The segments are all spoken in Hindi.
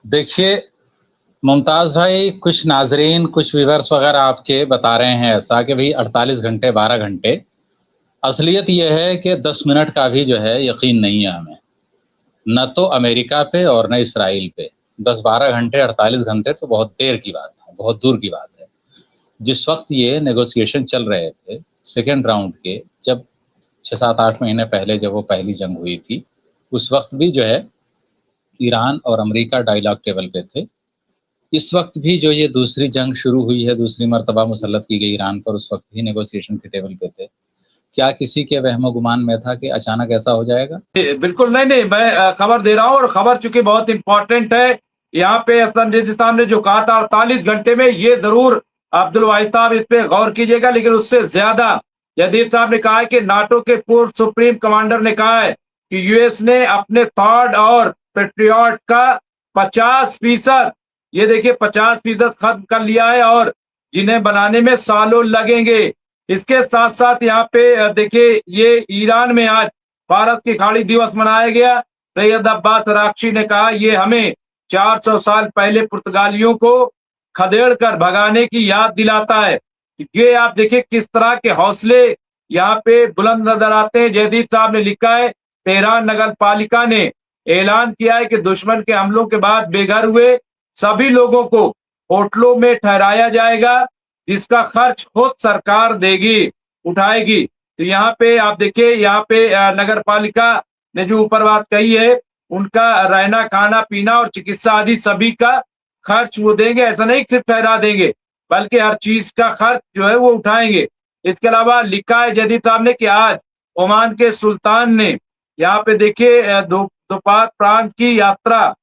देखिए मुमताज़ भाई, कुछ नाज़रीन, कुछ व्यूअर्स वगैरह आपके बता रहे हैं ऐसा कि भई 48 घंटे, 12 घंटे। असलियत ये है कि 10 मिनट का भी जो है यकीन नहीं है हमें। न तो अमेरिका पे और न इसराइल पे। 10-12 घंटे, 48 घंटे तो बहुत देर की बात है, बहुत दूर की बात है। जिस वक़्त ये नेगोशिएशन चल रहे थे, सेकंड राउंड के, जब 6-7-8 महीने पहले जब वो पहली जंग हुई थी, उस वक़्त भी जो है ईरान और अमेरिका डायलॉग टेबल पे थे। इस वक़्त भी जो ये दूसरी जंग शुरू हुई है, दूसरी मर्तबा मुसल्लत की गई ईरान पर, उस वक़्त भी नेगोशिएशन के टेबल पे थे। क्या किसी के वहमो-गुमान में था कि अचानक ऐसा हो जाएगा? बिल्कुल नहीं नहीं, मैं खबर दे रहा हूँ और खबर चूंकि बहुत इंपॉर्टेंट है। यहाँ पे असद साहब ने जो कहा था 48 घंटे में, ये जरूर अब्दुल वाहिद साहब इस पे गौर कीजिएगा। लेकिन उससे ज्यादा जयदीप साहब ने कहा है कि नाटो के पूर्व सुप्रीम कमांडर ने कहा है कि यूएस ने अपने थर्ड और पेट्रियट का 50%, ये देखिए 50% खत्म कर लिया है और जिन्हें बनाने में सालों लगेंगे। इसके साथ साथ यहाँ पे देखिए, ये ईरान में आज भारत की खाड़ी दिवस मनाया गया। सैयद अब्बास अरागची ने कहा ये हमें 400 साल पहले पुर्तगालियों को खदेड़ कर भगाने की याद दिलाता है। ये आप देखिए किस तरह के हौसले यहाँ पे बुलंद नजर आते हैं। जयदीप साहब ने लिखा है, तेहरान नगर पालिका ने ऐलान किया है कि दुश्मन के हमलों के बाद बेघर हुए सभी लोगों को होटलों में ठहराया जाएगा, जिसका खर्च खुद सरकार देगी, उठाएगी। तो यहाँ पे आप देखिए, यहाँ पे नगर पालिका ने जो ऊपर बात कही है, उनका रहना, खाना पीना और चिकित्सा आदि सभी का खर्च वो देंगे। ऐसा नहीं सिर्फ ठहरा देंगे, बल्कि हर चीज का खर्च जो है वो उठाएंगे। इसके अलावा लिखा है जयदीप साहब ने कि आज ओमान के सुल्तान ने यहाँ पे देखिए दोपात प्रांत की यात्रा।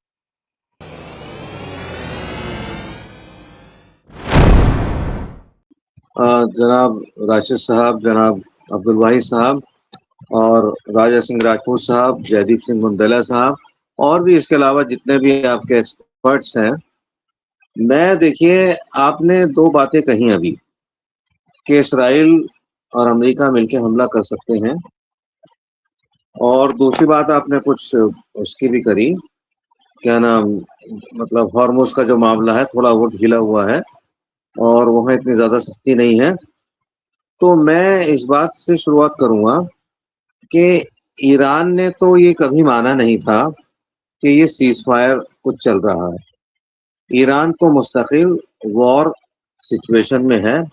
जनाब राशिद साहब, जनाब अब्दुल वाहिद साहब और राजा सिंह राजपूत साहब, जयदीप सिंह मुंदला साहब और भी इसके अलावा जितने भी आपके एक्सपर्ट्स हैं। मैं देखिए, आपने दो बातें कही अभी कि इसराइल और अमेरिका मिलकर हमला कर सकते हैं, और दूसरी बात आपने कुछ उसकी भी करी, क्या नाम, मतलब हॉर्मुज का जो मामला है थोड़ा वो ढीला हुआ है और वहाँ इतनी ज़्यादा सख्ती नहीं है। तो मैं इस बात से शुरुआत करूँगा कि ईरान ने तो ये कभी माना नहीं था कि ये सीज़ फायर कुछ चल रहा है। ईरान तो मुस्तकिल वॉर सिचुएशन में है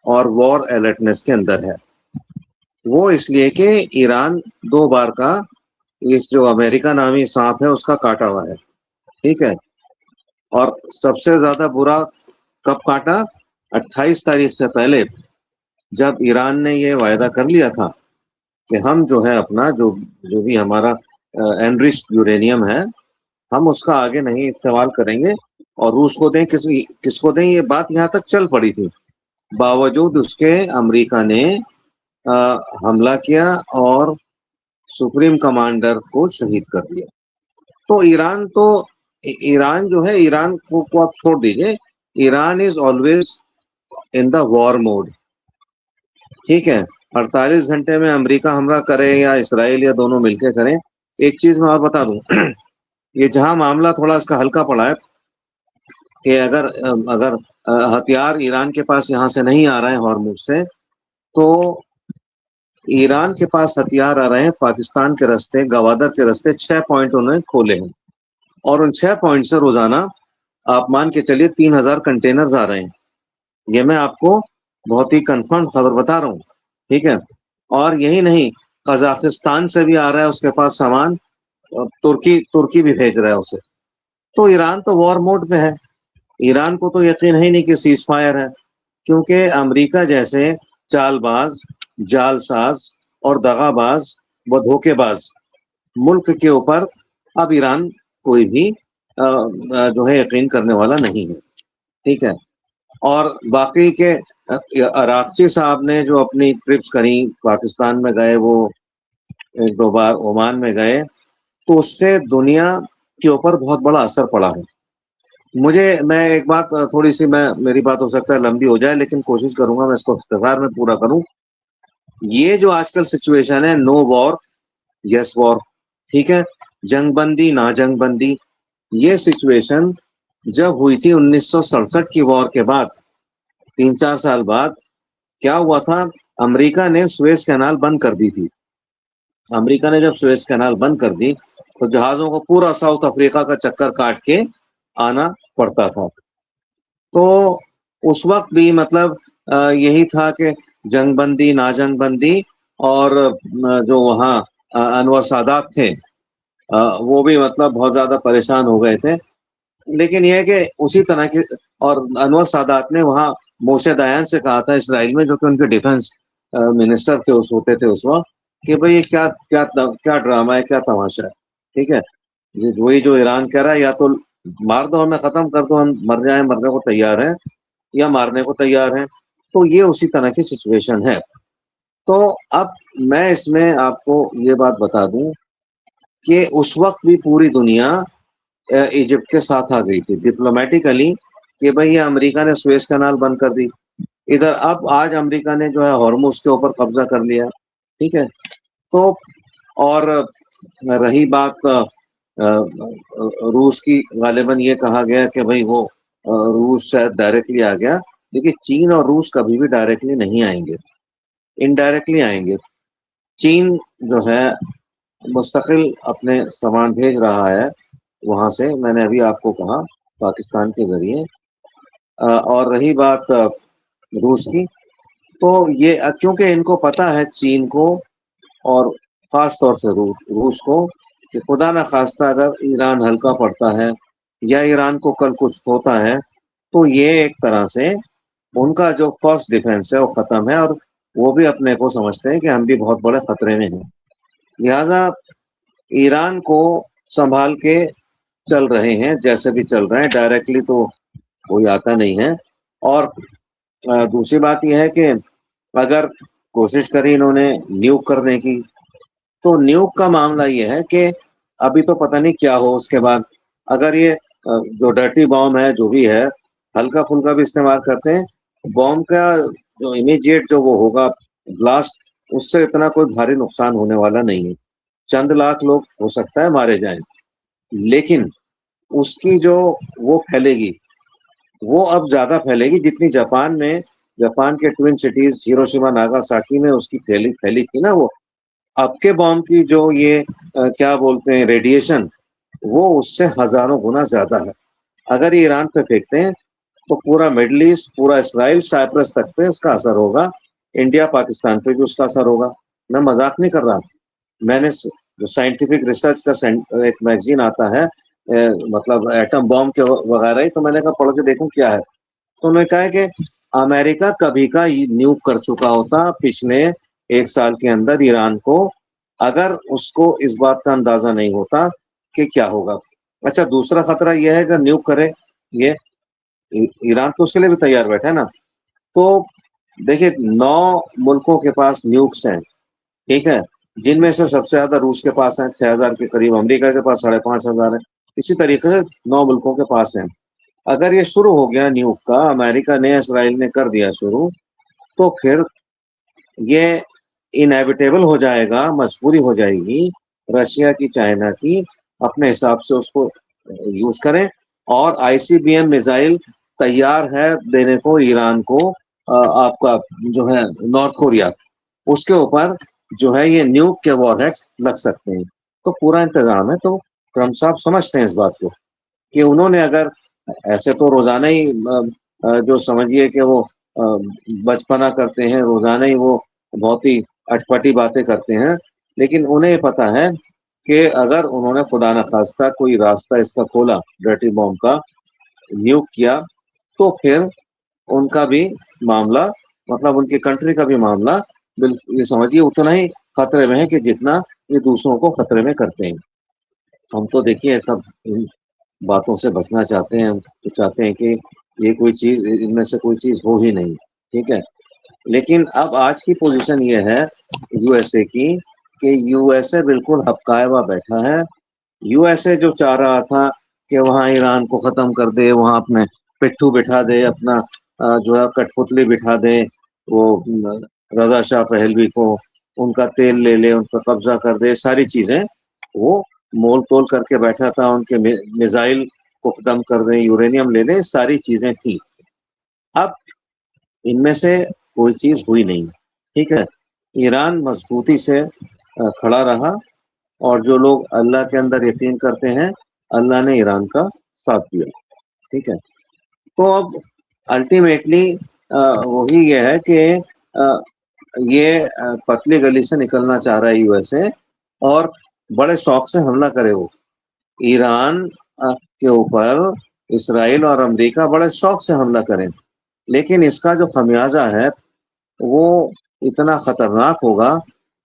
और वॉर अलर्टनेस के अंदर है। वो इसलिए कि ईरान 2 बार का इस जो अमेरिका नामी सांप है उसका काटा हुआ है, ठीक है। और सबसे ज़्यादा बुरा कब काटा? 28 तारीख से पहले, जब ईरान ने ये वायदा कर लिया था कि हम जो है अपना जो जो भी हमारा एनरिच्ड यूरेनियम है, हम उसका आगे नहीं इस्तेमाल करेंगे और रूस को दें, किसको दें, ये बात यहाँ तक चल पड़ी थी। बावजूद उसके अमेरिका ने हमला किया और सुप्रीम कमांडर को शहीद कर दिया। तो ईरान जो है, ईरान को आप छोड़ दीजिए, Iran is always in the war mode, ठीक है। 48 घंटे में अमेरिका हमला करे या इसराइल या दोनों मिलकर करें, एक चीज मैं और बता दूं ये जहां मामला थोड़ा इसका हल्का पड़ा है कि अगर अगर हथियार ईरान के पास यहाँ से नहीं आ रहे हैं हॉर्मुज से, तो ईरान के पास हथियार आ रहे हैं पाकिस्तान के रास्ते, गवादर के रास्ते। 6 पॉइंट उन्होंने खोले हैं और उन 6 पॉइंट से रोजाना आप मान के चलिए 3000 कंटेनर्स आ रहे हैं। ये मैं आपको बहुत ही कंफर्म खबर बता रहा हूँ, ठीक है। और यही नहीं, कजाकिस्तान से भी आ रहा है उसके पास सामान, तुर्की भी भेज रहा है उसे। तो ईरान तो वॉर मोड पे है। ईरान को तो यकीन ही नहीं कि सीज फायर है, क्योंकि अमेरिका जैसे चालबाज, जालसाज और दगाबाज व धोखेबाज मुल्क के ऊपर अब ईरान कोई भी जो है यकीन करने वाला नहीं है, ठीक है। और बाकी के अरागची साहब ने जो अपनी ट्रिप्स करी, पाकिस्तान में गए, वो 1-2 बार ओमान में गए, तो उससे दुनिया के ऊपर बहुत बड़ा असर पड़ा है। मैं एक बात थोड़ी सी, मेरी बात हो सकता है लंबी हो जाए, लेकिन कोशिश करूंगा मैं इसको इख्तिसार में पूरा करूं। ये जो आजकल सिचुएशन है, नो वॉर यस वॉर, ठीक है, जंगबंदी ना जंगबंदी, ये सिचुएशन जब हुई थी 1967 की वॉर के बाद, 3-4 साल बाद क्या हुआ था, अमेरिका ने सुएज कैनाल बंद कर दी थी। अमेरिका ने जब सुएज कैनाल बंद कर दी तो जहाज़ों को पूरा साउथ अफ्रीका का चक्कर काट के आना पड़ता था। तो उस वक्त भी मतलब यही था कि जंगबंदी ना जंगबंदी, और जो वहाँ अनवर सादात थे वो भी मतलब बहुत ज़्यादा परेशान हो गए थे। लेकिन ये है कि उसी तरह के, और अनवर सादात ने वहाँ मोशे दायान से कहा था इसराइल में, जो कि उनके डिफेंस मिनिस्टर थे उस होते थे उस वक्त, कि भाई ये क्या क्या क्या ड्रामा है, क्या तमाशा है। ठीक है, वही जो ईरान कह रहा है, या तो मार दो हमें, खत्म कर दो, हम मर जाए, मरने को तैयार हैं, या मारने को तैयार हैं। तो ये उसी तरह की सिचुएशन है। तो अब मैं इसमें आपको ये बात बता दूं कि उस वक्त भी पूरी दुनिया इजिप्ट के साथ आ गई थी डिप्लोमेटिकली, कि भाई ये अमेरिका ने सुएज कैनाल बंद कर दी। इधर अब आज अमेरिका ने जो है हॉर्मुज के ऊपर कब्जा कर लिया। ठीक है, तो और रही बात रूस की, गालिबन ये कहा गया कि भाई वो रूस शायद डायरेक्टली आ गया, लेकिन चीन और रूस कभी भी डायरेक्टली नहीं आएंगे, इनडायरेक्टली आएंगे। चीन जो है मुस्तकिल अपने सामान भेज रहा है वहां से, मैंने अभी आपको कहा, पाकिस्तान के जरिए। और रही बात रूस की, तो ये क्योंकि इनको पता है चीन को, और खास तौर से रूस को, कि खुदा न खास्ता अगर ईरान हल्का पड़ता है या ईरान को कल कुछ होता है, तो ये एक तरह से उनका जो फर्स्ट डिफेंस है वो खत्म है, और वो भी अपने को समझते हैं कि हम भी बहुत बड़े खतरे में हैं। लिहाजा ईरान को संभाल के चल रहे हैं, जैसे भी चल रहे हैं, डायरेक्टली तो कोई आता नहीं है। और दूसरी बात यह है कि अगर कोशिश करी इन्होंने न्यूक करने की, तो न्यूक का मामला ये है कि अभी तो पता नहीं क्या हो उसके बाद। अगर ये जो डर्टी बॉम्ब है, जो भी है, हल्का फुल्का भी इस्तेमाल करते हैं, बॉम्ब का जो इमीडिएट जो वो होगा ब्लास्ट, उससे इतना कोई भारी नुकसान होने वाला नहीं है। चंद लाख लोग हो सकता है मारे जाएं, लेकिन उसकी जो वो फैलेगी, वो अब ज्यादा फैलेगी जितनी जापान में, जापान के ट्विन सिटीज हिरोशिमा नागासाकी में उसकी फैली फैली थी ना, वो अब के बॉम्ब की जो ये क्या बोलते हैं रेडिएशन, वो उससे हजारों गुना ज्यादा है। अगर ये ईरान पे फेंकते हैं तो पूरा मिडल ईस्ट, पूरा इसराइल, साइप्रस तक पे उसका असर होगा, इंडिया पाकिस्तान पे भी उसका असर होगा। मैं मजाक नहीं कर रहा। मैंने जो साइंटिफिक रिसर्च का एक मैगजीन आता है, मतलब एटम बॉम्ब के वगैरह ही, तो मैंने कहा पढ़ के देखूं क्या है। तो उन्होंने कहा है कि अमेरिका कभी का न्यूक कर चुका होता पिछले 1 साल के अंदर ईरान को, अगर उसको इस बात का अंदाजा नहीं होता कि क्या होगा। अच्छा, दूसरा खतरा यह है कि न्यूक करे ये, ईरान तो उसके लिए भी तैयार बैठा है ना। तो देखिए, 9 मुल्कों के पास न्यूक्स हैं। ठीक है, जिनमें से सबसे ज्यादा रूस के पास है 6000 के करीब, अमेरिका के पास 5500 है, इसी तरीके से 9 मुल्कों के पास है। अगर ये शुरू हो गया न्यूक का, अमेरिका ने, इसराइल ने कर दिया शुरू, तो फिर ये इनएविटेबल हो जाएगा, मजबूरी हो जाएगी रशिया की, चाइना की, अपने हिसाब से उसको यूज करें। और आईसीबीएम मिसाइल तैयार है देने को ईरान को, आपका जो है नॉर्थ कोरिया, उसके ऊपर जो है ये न्यूक के वॉरहेड लग सकते हैं। तो पूरा इंतजाम है। तो ट्रम्प साहब समझते हैं इस बात को, कि उन्होंने अगर ऐसे तो रोजाना ही जो समझिए कि वो बचपना करते हैं, रोजाना ही वो बहुत ही अटपटी बातें करते हैं, लेकिन उन्हें पता है कि अगर उन्होंने खुदा न खास्ता कोई रास्ता इसका खोला, डर्टी बॉम्ब का न्यूक किया, तो फिर उनका भी मामला, मतलब उनकी कंट्री का भी मामला, बिल्कुल ये समझिए उतना ही खतरे में है कि जितना ये दूसरों को खतरे में करते हैं। हम तो देखिए सब इन बातों से बचना चाहते हैं, हम तो चाहते हैं कि ये कोई चीज, इनमें से कोई चीज हो ही नहीं। ठीक है, लेकिन अब आज की पोजीशन ये है यूएसए की, कि यूएसए बिल्कुल हबकाया हुआ बैठा है। यूएसए जो चाह रहा था कि वहाँ ईरान को खत्म कर दे, वहाँ अपने पिट्ठू बिठा दे, अपना जो है कठपुतली बिठा दे, वो रजा शाह पहलवी को, उनका तेल ले ले, उन पर कब्जा कर दे, सारी चीजें वो मोल तोल करके बैठा था, उनके मिसाइल को खत्म कर दें, यूरेनियम ले लें, सारी चीजें थी। अब इनमें से कोई चीज हुई नहीं, ठीक है। ईरान मजबूती से खड़ा रहा, और जो लोग अल्लाह के अंदर यकीन करते हैं, अल्लाह ने ईरान का साथ दिया, ठीक है। तो अब अल्टीमेटली वही ये है कि ये पतली गली से निकलना चाह रहा है यूएसए, और बड़े शौक से हमला करे वो ईरान के ऊपर। इसराइल और अमेरिका बड़े शौक से हमला करें, लेकिन इसका जो खमियाजा है वो इतना खतरनाक होगा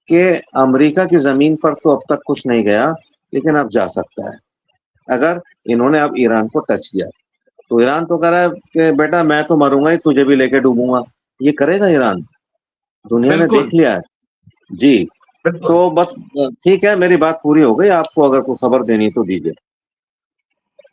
कि अमेरिका की जमीन पर तो अब तक कुछ नहीं गया, लेकिन अब जा सकता है अगर इन्होंने अब ईरान को टच किया। तो ईरान तो कह रहा है कि बेटा मैं तो मरूंगा ही, तुझे भी लेके डूबूंगा। ये करेगा ईरान, दुनिया ने बिल्कुल देख लिया है जी। बिल्कुल। तो बस ठीक है, मेरी बात पूरी हो गई। आपको अगर कोई खबर देनी तो दीजिए।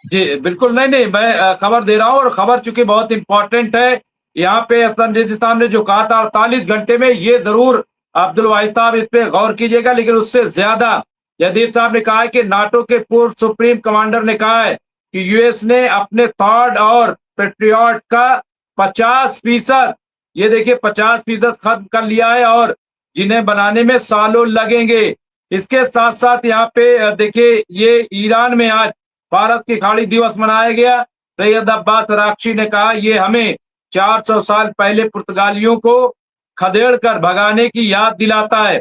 जी बिल्कुल, नहीं नहीं, मैं खबर दे रहा हूँ, और खबर चूंकि बहुत इंपॉर्टेंट है। यहाँ पे संजय साहब ने जो कहा था 48 घंटे में, ये जरूर अब्दुल वाहिद साहब इस पे गौर कीजिएगा। लेकिन उससे ज्यादा जयदीप साहब ने कहा है कि नाटो के पूर्व सुप्रीम कमांडर ने कहा है कि यूएस ने अपने थर्ड और पेट्रियट का 50%, ये देखिए 50% खत्म कर लिया है, और जिन्हें बनाने में सालों लगेंगे। इसके साथ साथ यहाँ पे देखिए, ये ईरान में आज भारत की खाड़ी दिवस मनाया गया। सैयद अब्बास राक्शी ने कहा ये हमें 400 साल पहले पुर्तगालियों को खदेड़ कर भगाने की याद दिलाता है।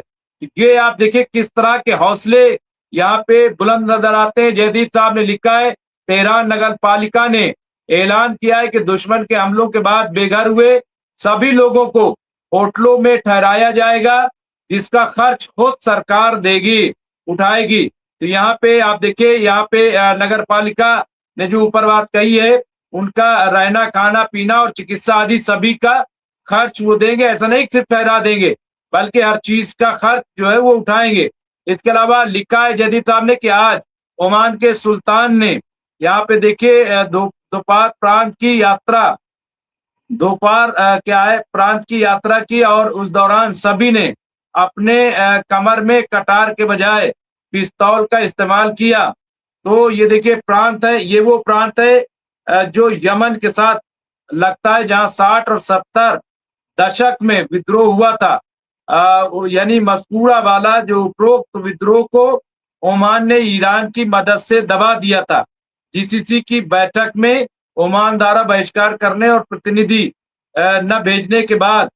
ये आप देखिए किस तरह के हौसले यहाँ पे बुलंद नजर आते हैं। जयदीप साहब ने लिखा है, तेहरान नगर पालिका ने ऐलान किया है कि दुश्मन के हमलों के बाद बेघर हुए सभी लोगों को होटलों में ठहराया जाएगा, जिसका खर्च खुद सरकार देगी, उठाएगी। तो यहाँ पे आप देखिए, यहाँ पे नगर पालिका ने जो ऊपर बात कही है, उनका रहना, खाना पीना और चिकित्सा आदि सभी का खर्च वो देंगे। ऐसा नहीं सिर्फ ठहरा देंगे, बल्कि हर चीज का खर्च जो है वो उठाएंगे। इसके अलावा लिखा है जयदीप साहब ने कि आज ओमान के सुल्तान ने यहाँ पे देखिए दोपहर प्रांत की यात्रा, दोपहर क्या है, प्रांत की यात्रा की, और उस दौरान सभी ने अपने कमर में कटार के बजाय पिस्तौल का इस्तेमाल किया। तो ये देखिए प्रांत है, ये वो प्रांत है जो यमन के साथ लगता है, जहां 60 और 70 दशक में विद्रोह हुआ था। यानी मस्कूरा वाला जो उपरोक्त विद्रोह को ओमान ने ईरान की मदद से दबा दिया था। जीसीसी की बैठक में ओमान द्वारा बहिष्कार करने और प्रतिनिधि न भेजने के बाद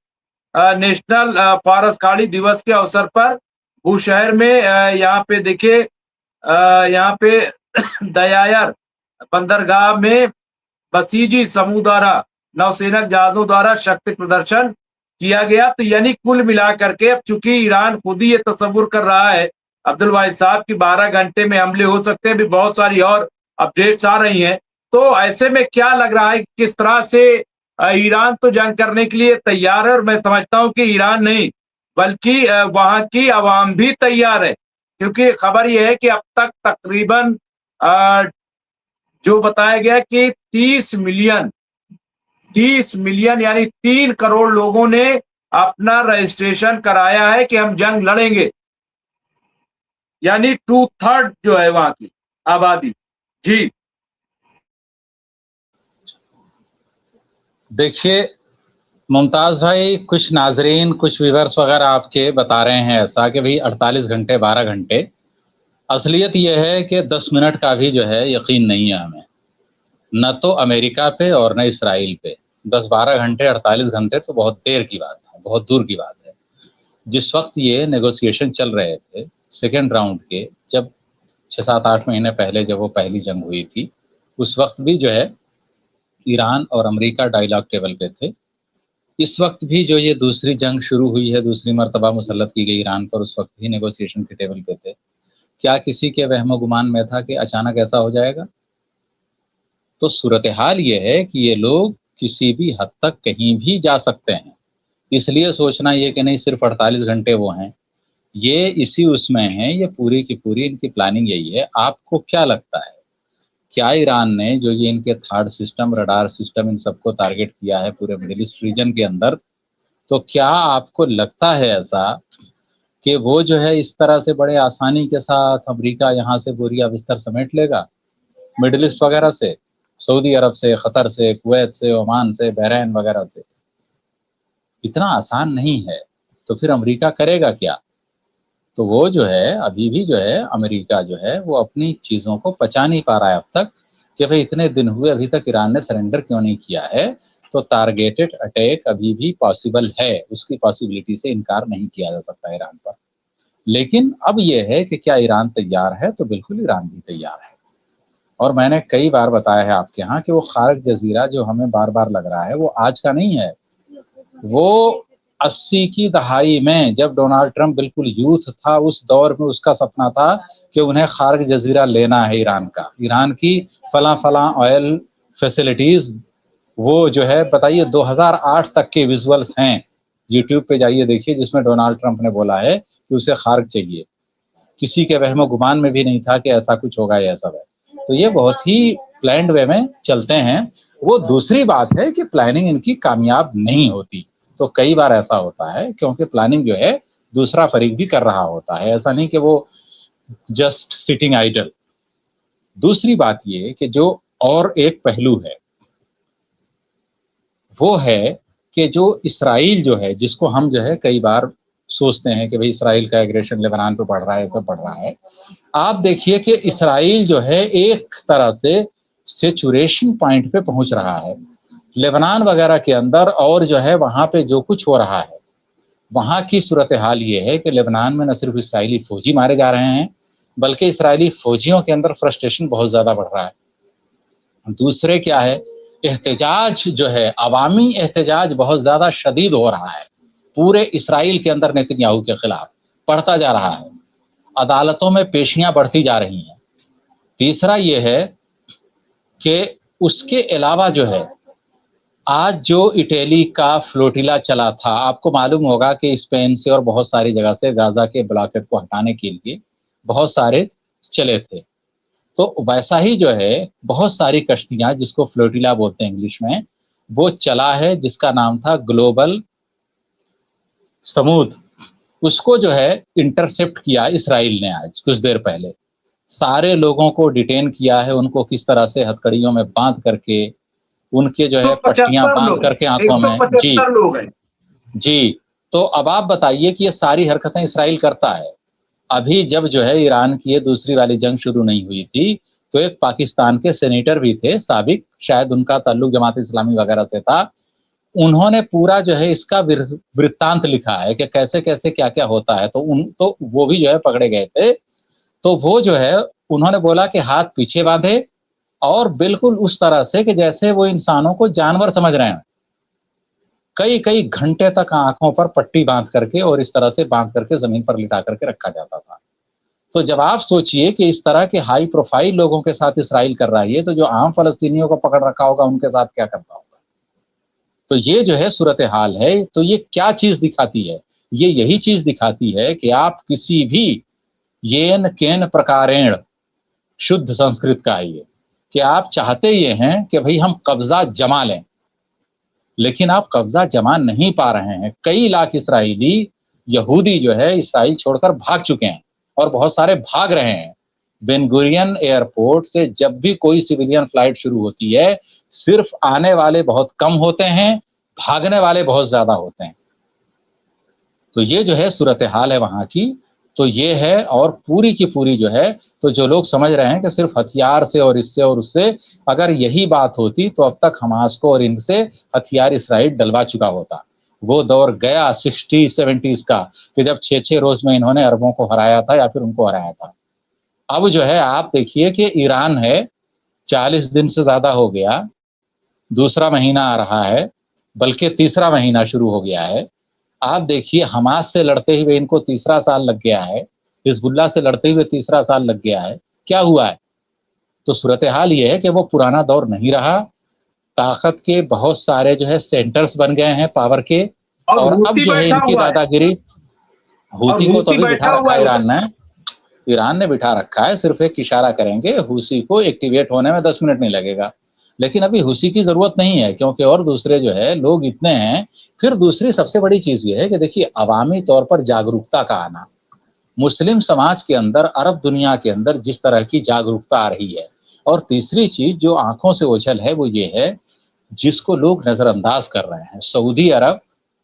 नेशनल फारस खाड़ी दिवस के अवसर पर बुशहर में यहाँ पे देखिए, यहाँ पे दयायर बंदरगाह में बसीजी समूह द्वारा नौसेना जहाजों द्वारा शक्ति प्रदर्शन किया गया। तो यानी कुल मिलाकर के अब चूंकि ईरान खुद ही ये तस्वुर कर रहा है अब्दुल वाहिद साहब की 12 घंटे में हमले हो सकते हैं, भी बहुत सारी और अपडेट्स आ रही हैं। तो ऐसे में क्या लग रहा है कि किस तरह से ईरान तो जंग करने के लिए तैयार है, और मैं समझता हूं कि ईरान नहीं बल्कि वहां की आवाम भी तैयार है। क्योंकि खबर यह है कि अब तक तकरीबन जो बताया गया कि 30 मिलियन यानी 3 करोड़ लोगों ने अपना रजिस्ट्रेशन कराया है कि हम जंग लड़ेंगे। यानी 2/3 जो है वहां की आबादी। जी देखिए मुमताज भाई, कुछ नाजरीन, कुछ व्यूअर्स वगैरह आपके बता रहे हैं ऐसा कि भाई 48 घंटे 12 घंटे। असलियत यह है कि 10 मिनट का भी जो है यकीन नहीं है हमें, न तो अमेरिका पे और न इसराइल पे। 10-12 घंटे 48 घंटे तो बहुत देर की बात है, बहुत दूर की बात है। जिस वक्त ये नेगोशिएशन चल रहे थे सेकेंड राउंड के, जब 6-7-8 महीने पहले जब वो पहली जंग हुई थी, उस वक्त भी जो है ईरान और अमेरिका डायलॉग टेबल पे थे। इस वक्त भी जो ये दूसरी जंग शुरू हुई है, दूसरी मर्तबा मुसल्लत की गई ईरान पर, उस वक्त भी नेगोशिएशन के टेबल पे थे। क्या किसी के वहमो गुमान में था कि अचानक ऐसा हो जाएगा? तो सूरत हाल ये है कि ये लोग किसी भी हद तक कहीं भी जा सकते हैं। इसलिए सोचना ये कि नहीं सिर्फ 48 घंटे वो हैं, ये इसी उसमें हैं, ये पूरी की पूरी इनकी प्लानिंग यही है। आपको क्या लगता है, क्या ईरान ने जो ये इनके थार्ड सिस्टम, रडार सिस्टम, इन सबको टारगेट किया है पूरे मिडिल ईस्ट रीजन के अंदर, तो क्या आपको लगता है ऐसा कि वो जो है इस तरह से बड़े आसानी के साथ अमेरिका यहाँ से बोरिया बिस्तर समेट लेगा, मिडिल ईस्ट वगैरह से, सऊदी अरब से, कतर से, कुवैत से, ओमान से, बहरीन वगैरह से। इतना आसान नहीं है। तो फिर अमेरिका करेगा क्या? तो वो जो है अभी भी जो है अमेरिका जो है वो अपनी चीज़ों को पचा नहीं पा रहा है अब तक, कि भाई इतने दिन हुए अभी तक ईरान ने सरेंडर क्यों नहीं किया है। तो टारगेटेड अटैक अभी भी पॉसिबल है, उसकी पॉसिबिलिटी से इनकार नहीं किया जा सकता ईरान पर। लेकिन अब ये है कि क्या ईरान तैयार है? तो बिल्कुल ईरान भी तैयार है। और मैंने कई बार बताया है आपके यहाँ कि वो खारक जजीरा जो हमें बार बार लग रहा है वो आज का नहीं है। वो 80 की दहाई में जब डोनाल्ड ट्रंप बिल्कुल यूथ था उस दौर में उसका सपना था कि उन्हें खारक जजीरा लेना है ईरान का, ईरान की फला फला ऑयल फैसिलिटीज। वो जो है बताइए 2008 तक के विजुअल्स हैं, यूट्यूब पे जाइए देखिए, जिसमें डोनाल्ड ट्रंप ने बोला है कि उसे खारक चाहिए। किसी के वहमो गुमान में भी नहीं था कि ऐसा कुछ होगा, यह सब है। तो ये बहुत ही प्लान्ड वे में चलते हैं। वो दूसरी बात है कि प्लानिंग इनकी कामयाब नहीं होती। तो कई बार ऐसा होता है क्योंकि प्लानिंग जो है दूसरा फरीक भी कर रहा होता है, ऐसा नहीं कि वो जस्ट सिटिंग आइडल। दूसरी बात ये कि जो और एक पहलू है वो है कि जो इसराइल जो है, जिसको हम जो है कई बार सोचते हैं कि भाई इसराइल का एग्रेशन लेबनान पे बढ़ रहा है, सब बढ़ रहा है। आप देखिए कि इसराइल जो है एक तरह से सेचुरेशन पॉइंट पे पहुंच रहा है लेबनान वगैरह के अंदर, और जो है वहां पे जो कुछ हो रहा है वहां की सूरत हाल ये है कि लेबनान में न सिर्फ इसराइली फौजी मारे जा रहे हैं बल्कि इसराइली फौजियों के अंदर फ्रस्ट्रेशन बहुत ज्यादा बढ़ रहा है। दूसरे क्या है, एहतजाज जो है, अवामी एहतजाज बहुत ज्यादा शदीद हो रहा है पूरे इसराइल के अंदर नेतन्याहू के खिलाफ, बढ़ता जा रहा है। अदालतों में पेशियां बढ़ती जा रही हैं। तीसरा ये है कि उसके अलावा जो है आज जो इटली का फ्लोटिला चला था, आपको मालूम होगा कि स्पेन से और बहुत सारी जगह से गाजा के ब्लॉकेट को हटाने के लिए बहुत सारे चले थे। तो वैसा ही जो है बहुत सारी कश्तियां, जिसको फ्लोटिला बोलते हैं इंग्लिश में, वो चला है, जिसका नाम था ग्लोबल समूद। उसको जो है इंटरसेप्ट किया इसराइल ने आज कुछ देर पहले। सारे लोगों को डिटेन किया है, उनको किस तरह से हथकड़ियों में बांध करके, उनके जो है पट्टियां 175 बांध लोग, करके आंखों में। जी 175 लोग हैं। जी। तो अब आप बताइए कि ये सारी हरकतें इसराइल करता है। अभी जब जो है ईरान की ये दूसरी वाली जंग शुरू नहीं हुई थी तो एक पाकिस्तान के सेनेटर भी थे साबिक, शायद उनका ताल्लुक जमात इस्लामी वगैरह से था। उन्होंने पूरा जो है इसका वृत्तांत लिखा है कि कैसे कैसे क्या क्या होता है। तो वो भी जो है पकड़े गए थे। तो वो जो है उन्होंने बोला कि हाथ पीछे बांधे और बिल्कुल उस तरह से कि जैसे वो इंसानों को जानवर समझ रहे हैं। कई कई घंटे तक आंखों पर पट्टी बांध करके और इस तरह से बांध करके जमीन पर लिटा करके रखा जाता था। तो जब आप सोचिए कि इस तरह के हाई प्रोफाइल लोगों के साथ इसराइल कर रहा है, तो जो आम फलस्तीनियों को पकड़ रखा होगा उनके साथ क्या करता होगा। तो ये जो है सूरत हाल है। तो ये क्या चीज दिखाती है? ये यही चीज दिखाती है कि आप किसी भी येन केन प्रकारेण, शुद्ध संस्कृत का है ये, कि आप चाहते ये हैं कि भाई हम कब्जा जमा लें, लेकिन आप कब्जा जमा नहीं पा रहे हैं। कई लाख इसराइली यहूदी जो है इसराइल छोड़कर भाग चुके हैं और बहुत सारे भाग रहे हैं। बेन गुरियन एयरपोर्ट से जब भी कोई सिविलियन फ्लाइट शुरू होती है, सिर्फ आने वाले बहुत कम होते हैं, भागने वाले बहुत ज्यादा होते हैं। तो ये जो है सूरत हाल है वहां की। तो ये है, और पूरी की पूरी जो है, तो जो लोग समझ रहे हैं कि सिर्फ हथियार से और इससे और उससे, अगर यही बात होती तो अब तक हमास को और इनसे हथियार इसराइल डलवा चुका होता। वो दौर गया 60-70s का कि जब 6-6 रोज में इन्होंने अरबों को हराया था या फिर उनको हराया था। अब जो है आप देखिए कि ईरान है, 40 दिन से ज्यादा हो गया, दूसरा महीना आ रहा है, बल्कि तीसरा महीना शुरू हो गया है। आप देखिए हमास से लड़ते हुए इनको तीसरा साल लग गया है, हिजबुल्लाह से लड़ते हुए तीसरा साल लग गया है। क्या हुआ है? तो सूरत हाल ये है कि वो पुराना दौर नहीं रहा। ताकत के बहुत सारे जो है सेंटर्स बन गए हैं पावर के, और अब हूती जो है बैठा इनकी हुआ है। दादागिरी। हूती को तो हूती अभी बैठा बिठा रखा हुआ है है ईरान ने बिठा रखा है। सिर्फ एक इशारा करेंगे, हूसी को एक्टिवेट होने में 10 मिनट नहीं लगेगा। लेकिन अभी हुसी की जरूरत नहीं है, क्योंकि और दूसरे जो है लोग इतने हैं। फिर दूसरी सबसे बड़ी चीज ये है कि देखिए अवामी तौर पर जागरूकता का आना, मुस्लिम समाज के अंदर, अरब दुनिया के अंदर जिस तरह की जागरूकता आ रही है। और तीसरी चीज जो आंखों से ओझल है वो ये है, जिसको लोग नजरअंदाज कर रहे हैं, सऊदी अरब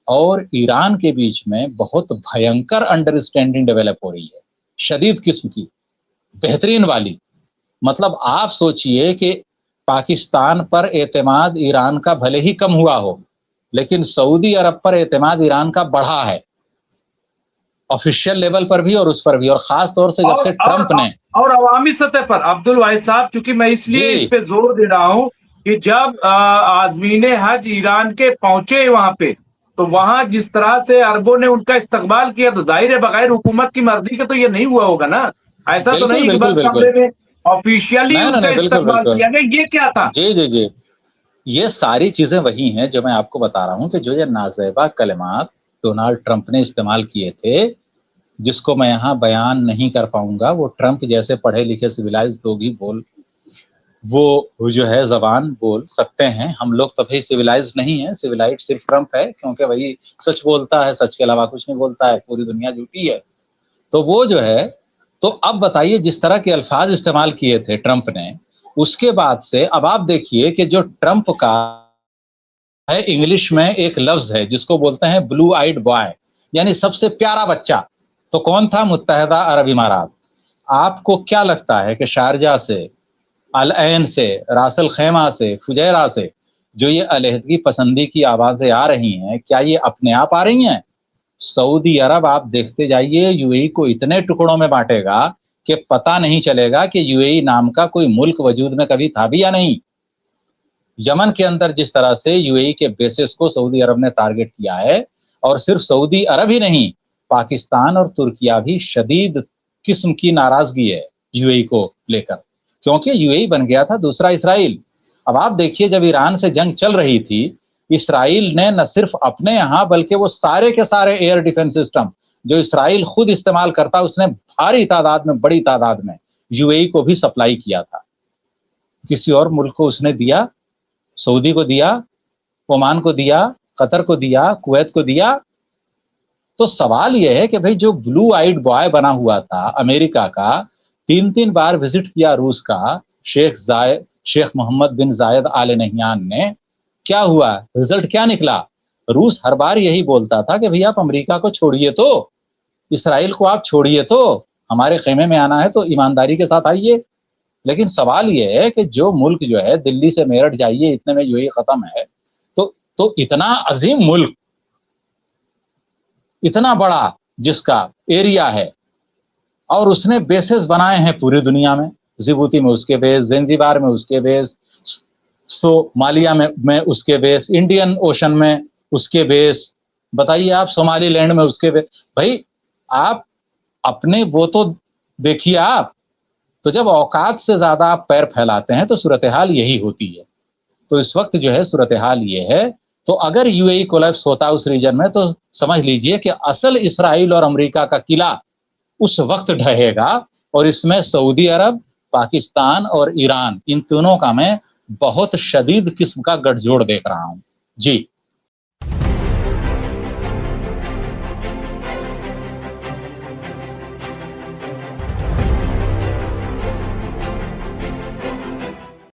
और ईरान के बीच में बहुत भयंकर अंडरस्टैंडिंग डेवलप हो रही है, शदीद किस्म की, बेहतरीन वाली। मतलब आप सोचिए कि पाकिस्तान पर एतमाद ईरान का भले ही कम हुआ हो, लेकिन सऊदी अरब पर एतमाद ईरान का बढ़ा है, ऑफिशियल लेवल पर भी और उस पर भी, और खास तौर से जब से ट्रंप ने और अवामी सतह पर अब्दुल वाहिद साहब, चूंकि मैं इसलिए इस पे जोर दे रहा हूं कि जब आजमीन हज ईरान के पहुंचे वहां पे, तो वहां जिस तरह से अरबों ने उनका इस्तकबाल किया, तो जाहिर है बगैर हुकूमत की मर्जी के तो ये नहीं हुआ होगा ना। ऐसा तो नहीं कि बस कमरे में ऑफिशियली उनका इस्तकबाल किया गया, ये क्या था? जी जी जी, ये सारी चीजें वही हैं जो मैं आपको बता रहा हूं कि जो ये नाज़ेबा कलिमात डोनाल्ड ट्रंप ने इस्तेमाल किए थे, जिसको मैं यहाँ बयान नहीं कर पाऊंगा, वो ट्रंप जैसे पढ़े लिखे सिविलाइज्ड लोग ही वो जो है जबान बोल सकते हैं। हम लोग तभी सिविलाइज्ड नहीं है, सिविलाइज्ड सिर्फ ट्रंप है, क्योंकि वही सच बोलता है, सच के अलावा कुछ नहीं बोलता है, पूरी दुनिया झूठी है। तो वो जो है, तो अब बताइए जिस तरह के अल्फाज इस्तेमाल किए थे ट्रंप ने, उसके बाद से अब आप देखिए कि जो ट्रंप का है, इंग्लिश में एक लफ्ज है जिसको बोलते हैं ब्लू आइड बॉय, यानी सबसे प्यारा बच्चा। तो कौन था? मुत्तहदा अरब इमारात। आपको क्या लगता है कि शारजा से, अल ऐन से, रासल खैमा से, फुजैरा से जो ये अलहदगी पसंदी की आवाजें आ रही हैं, क्या ये अपने आप आ रही हैं? सऊदी अरब आप देखते जाइए यूएई को इतने टुकड़ों में बांटेगा कि पता नहीं चलेगा कि यूएई नाम का कोई मुल्क वजूद में कभी था भी या नहीं। यमन के अंदर जिस तरह से यूएई के बेसिस को सऊदी अरब ने टारगेट किया है, और सिर्फ सऊदी अरब ही नहीं, पाकिस्तान और तुर्किया भी शदीद किस्म की नाराजगी है यूएई को लेकर, क्योंकि यूएई बन गया था दूसरा इसराइल। अब आप देखिए जब ईरान से जंग चल रही थी, इसराइल ने न सिर्फ अपने यहाँ बल्कि वो सारे के सारे एयर डिफेंस सिस्टम जो इसराइल खुद इस्तेमाल करता, उसने भारी तादाद में, बड़ी तादाद में यूएई को भी सप्लाई किया था। किसी और मुल्क को उसने दिया? सऊदी को दिया, ओमान को दिया, कतर को दिया, कुवैत को दिया। तो सवाल यह है कि भाई जो ब्लू आइड बॉय बना हुआ था अमेरिका का, 3-3 बार विजिट किया रूस का शेख मोहम्मद बिन जायद आल नहयान ने, क्या हुआ? रिजल्ट क्या निकला? रूस हर बार यही बोलता था कि भैया आप अमेरिका को छोड़िए, तो इसराइल को आप छोड़िए, तो हमारे खेमे में आना है तो ईमानदारी के साथ आइए। लेकिन सवाल यह है कि जो मुल्क जो है दिल्ली से मेरठ जाइए, इतने में यूएई खत्म है। तो इतना अजीम मुल्क, इतना बड़ा जिसका एरिया है, और उसने बेसेस बनाए हैं पूरी दुनिया में। जिबूती में उसके बेस, ज़ंजीबार में उसके बेस, सोमालिया में उसके बेस, इंडियन ओशन में उसके बेस, बताइए आप सोमालीलैंड में उसके बेस। भाई आप अपने वो तो देखिए आप। तो जब औकात से ज्यादा आप पैर फैलाते हैं तो सूरत हाल यही होती है। तो इस वक्त जो है सूरत हाल ये है। तो अगर यूएई कोलैप्स होता उस रीजन में, तो समझ लीजिए कि असल इसराइल और अमेरिका का किला उस वक्त ढहेगा। और इसमें सऊदी अरब, पाकिस्तान और ईरान, इन तीनों का मैं बहुत शदीद किस्म का गठजोड़ देख रहा हूं। जी।